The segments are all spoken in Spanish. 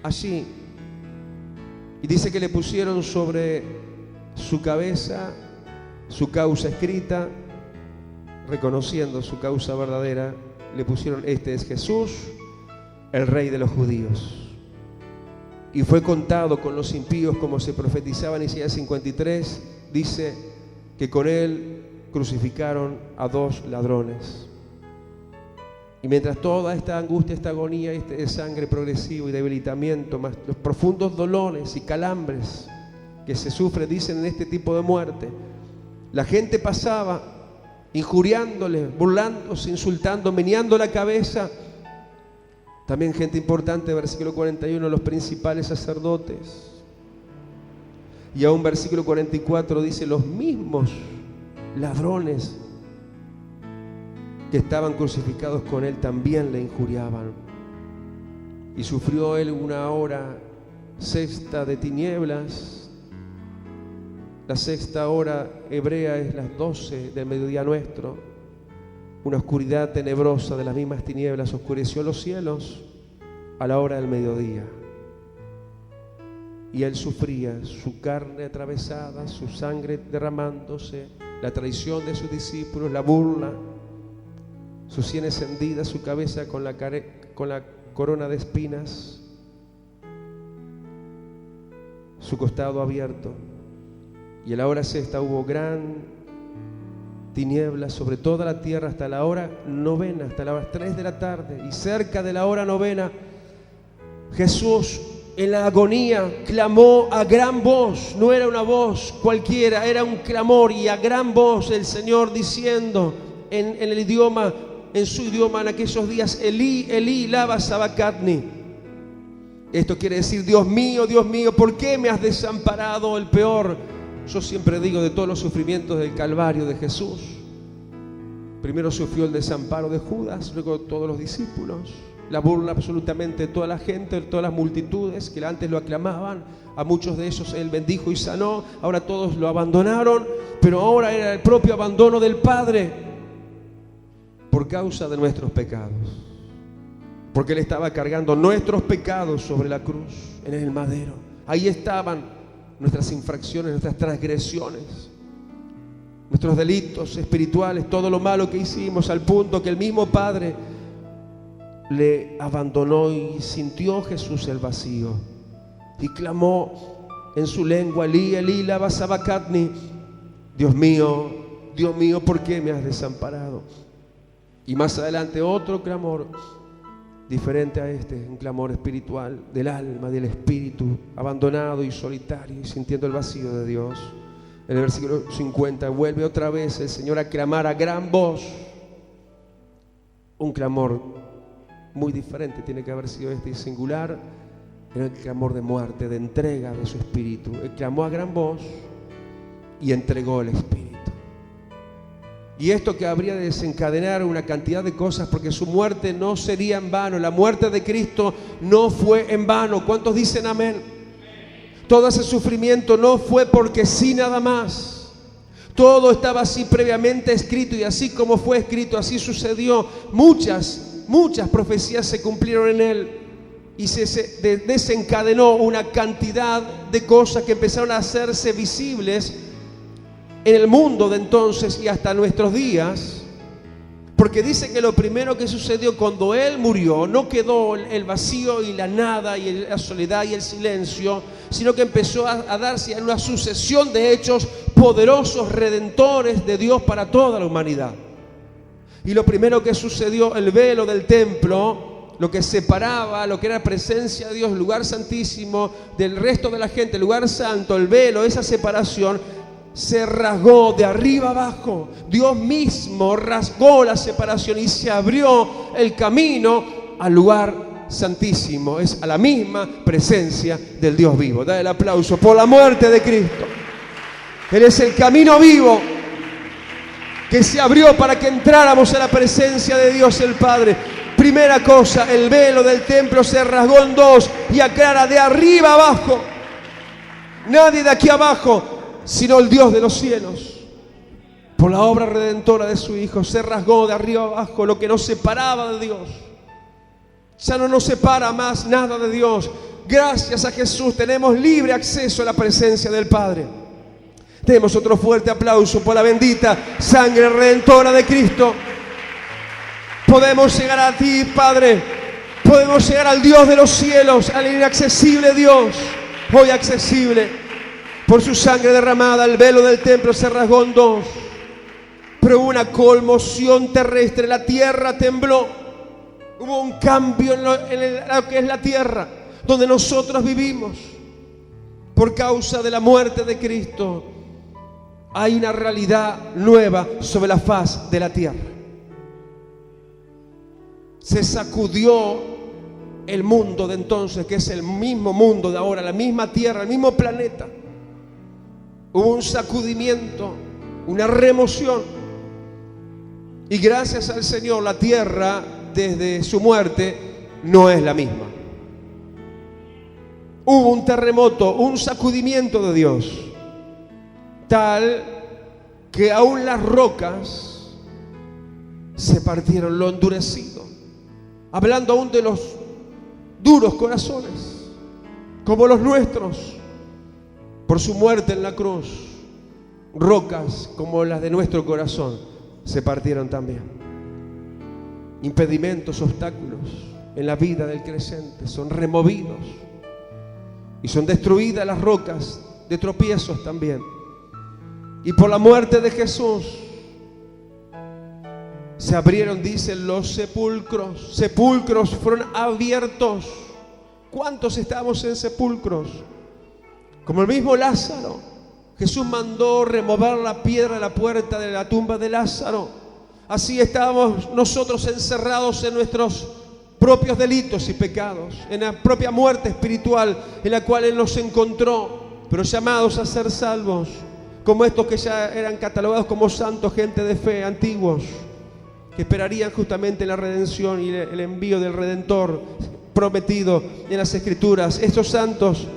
allí. Y dice que le pusieron sobre su cabeza su causa escrita, reconociendo su causa verdadera, le pusieron: este es Jesús, el Rey de los judíos. Y fue contado con los impíos, como se profetizaba en Isaías 53, dice que con él crucificaron a 2 ladrones. Y mientras toda esta angustia, esta agonía, este desangre progresivo y debilitamiento, más los profundos dolores y calambres que se sufren, dicen, en este tipo de muerte, la gente pasaba injuriándole, burlándose, insultando, meneando la cabeza. También gente importante, versículo 41, los principales sacerdotes. Y aún versículo 44 dice: los mismos ladrones que estaban crucificados con él también le injuriaban. Y sufrió él una hora sexta de tinieblas. La sexta hora hebrea es las 12 del mediodía nuestro. Una oscuridad tenebrosa de las mismas tinieblas oscureció los cielos a la hora del mediodía. Y él sufría, su carne atravesada, su sangre derramándose, la traición de sus discípulos, la burla, sus sienes hendidas, su cabeza con la corona de espinas, su costado abierto. Y a la hora sexta hubo gran tinieblas sobre toda la tierra hasta la hora novena, hasta las 3 de la tarde. Y cerca de la hora novena, Jesús en la agonía clamó a gran voz. No era una voz cualquiera, era un clamor, y a gran voz el Señor diciendo en el idioma, en su idioma en aquellos días: Elí, Elí, lama sabactani. Esto quiere decir: Dios mío, ¿por qué me has desamparado? El peor, yo siempre digo, de todos los sufrimientos del Calvario de Jesús, primero sufrió el desamparo de Judas, luego todos los discípulos, la burla absolutamente de toda la gente, de todas las multitudes que antes lo aclamaban. A muchos de ellos él bendijo y sanó, ahora todos lo abandonaron, pero ahora era el propio abandono del Padre por causa de nuestros pecados, porque él estaba cargando nuestros pecados sobre la cruz, en el madero. Ahí estaban nuestras infracciones, nuestras transgresiones, nuestros delitos espirituales, todo lo malo que hicimos, al punto que el mismo Padre le abandonó. Y sintió Jesús el vacío y clamó en su lengua: Elí, Elí, lama sabactani. Dios mío, ¿por qué me has desamparado? Y más adelante otro clamor diferente a este, un clamor espiritual del alma, del espíritu, abandonado y solitario y sintiendo el vacío de Dios. En el versículo 50 vuelve otra vez el Señor a clamar a gran voz, un clamor muy diferente, tiene que haber sido este y singular. Era el clamor de muerte, de entrega de su espíritu. Él clamó a gran voz y entregó el espíritu. Y esto que habría de desencadenar una cantidad de cosas, porque su muerte no sería en vano. La muerte de Cristo no fue en vano. ¿Cuántos dicen amén? Todo ese sufrimiento no fue porque sí nada más. Todo estaba así previamente escrito, y así como fue escrito, así sucedió. Muchas profecías se cumplieron en él, y se desencadenó una cantidad de cosas que empezaron a hacerse visibles en el mundo de entonces y hasta nuestros días. Porque dice que lo primero que sucedió cuando él murió, no quedó el vacío y la nada y la soledad y el silencio, sino que empezó a darse una sucesión de hechos poderosos, redentores de Dios para toda la humanidad. Y lo primero que sucedió, el velo del templo, lo que separaba, lo que era presencia de Dios, el lugar santísimo, del resto de la gente, el lugar santo, el velo, esa separación, se rasgó de arriba abajo. Dios mismo rasgó la separación y se abrió el camino al lugar santísimo. Es a la misma presencia del Dios vivo. Da el aplauso por la muerte de Cristo. Él es el camino vivo que se abrió para que entráramos a la presencia de Dios el Padre. Primera cosa, el velo del templo se rasgó en dos y aclara de arriba abajo. Nadie de aquí abajo, sino el Dios de los cielos. Por la obra redentora de su Hijo se rasgó de arriba abajo lo que nos separaba de Dios. Ya no nos separa más nada de Dios. Gracias a Jesús tenemos libre acceso a la presencia del Padre. Demos otro fuerte aplauso por la bendita sangre redentora de Cristo. Podemos llegar a ti, Padre. Podemos llegar al Dios de los cielos, al inaccesible Dios, hoy accesible. Por su sangre derramada, el velo del templo se rasgó en dos. Pero hubo una conmoción terrestre, la tierra tembló. Hubo un cambio en lo que es la tierra, donde nosotros vivimos. Por causa de la muerte de Cristo, hay una realidad nueva sobre la faz de la tierra. Se sacudió el mundo de entonces, que es el mismo mundo de ahora, la misma tierra, el mismo planeta. Hubo un sacudimiento, una remoción. Y gracias al Señor, la tierra desde su muerte no es la misma. Hubo un terremoto, un sacudimiento de Dios, tal que aún las rocas se partieron, lo endurecido. Hablando aún de los duros corazones, como los nuestros, por su muerte en la cruz, rocas como las de nuestro corazón se partieron también. Impedimentos, obstáculos en la vida del creyente son removidos y son destruidas las rocas de tropiezos también. Y por la muerte de Jesús se abrieron, dicen, los sepulcros. Sepulcros fueron abiertos. ¿Cuántos estamos en sepulcros? Como el mismo Lázaro. Jesús mandó remover la piedra de la puerta de la tumba de Lázaro. Así estábamos nosotros encerrados en nuestros propios delitos y pecados, en la propia muerte espiritual en la cual Él nos encontró, pero llamados a ser salvos, como estos que ya eran catalogados como santos, gente de fe, antiguos, que esperarían justamente la redención y el envío del Redentor prometido en las Escrituras. Estos santos,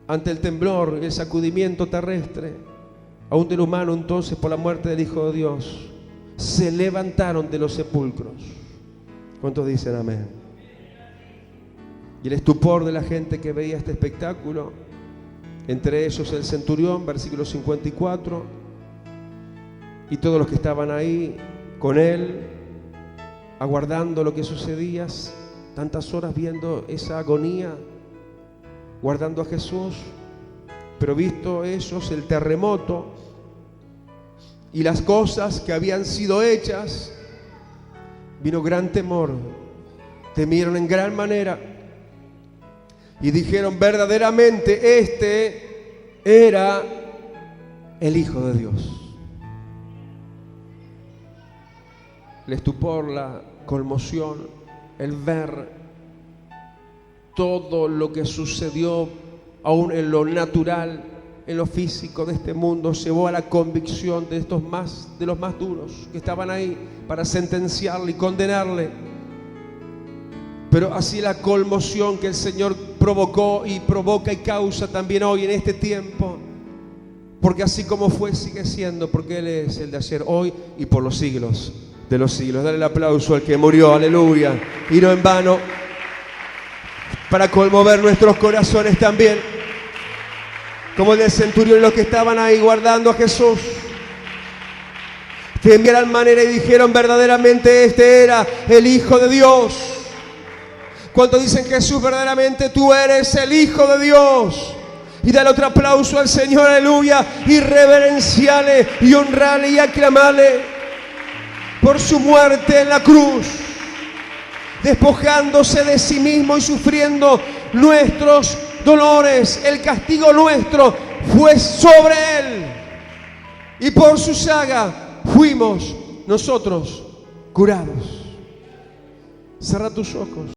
ante el temblor y el sacudimiento terrestre, aún del humano entonces por la muerte del Hijo de Dios, se levantaron de los sepulcros. ¿Cuántos dicen amén? Y el estupor de la gente que veía este espectáculo, entre ellos el centurión, versículo 54, y todos los que estaban ahí con él, aguardando lo que sucedía, tantas horas viendo esa agonía, guardando a Jesús, pero visto ellos el terremoto y las cosas que habían sido hechas, vino gran temor, temieron en gran manera y dijeron: verdaderamente este era el Hijo de Dios. El estupor, la conmoción, el ver todo lo que sucedió aún en lo natural, en lo físico de este mundo, llevó a la convicción de los más duros que estaban ahí para sentenciarle y condenarle. Pero así la conmoción que el Señor provocó y provoca y causa también hoy en este tiempo, porque así como fue sigue siendo, porque Él es el de ayer, hoy y por los siglos de los siglos. Dale el aplauso al que murió, aleluya, y no en vano, para conmover nuestros corazones también, como el del centurión y los que estaban ahí guardando a Jesús, que en gran manera y dijeron: verdaderamente este era el Hijo de Dios. Cuando dicen: Jesús, verdaderamente tú eres el Hijo de Dios, y dale otro aplauso al Señor, aleluya, y reverenciale y honrale y aclamale por su muerte en la cruz, despojándose de sí mismo y sufriendo nuestros dolores. El castigo nuestro fue sobre Él, y por su llaga fuimos nosotros curados. Cierra tus ojos.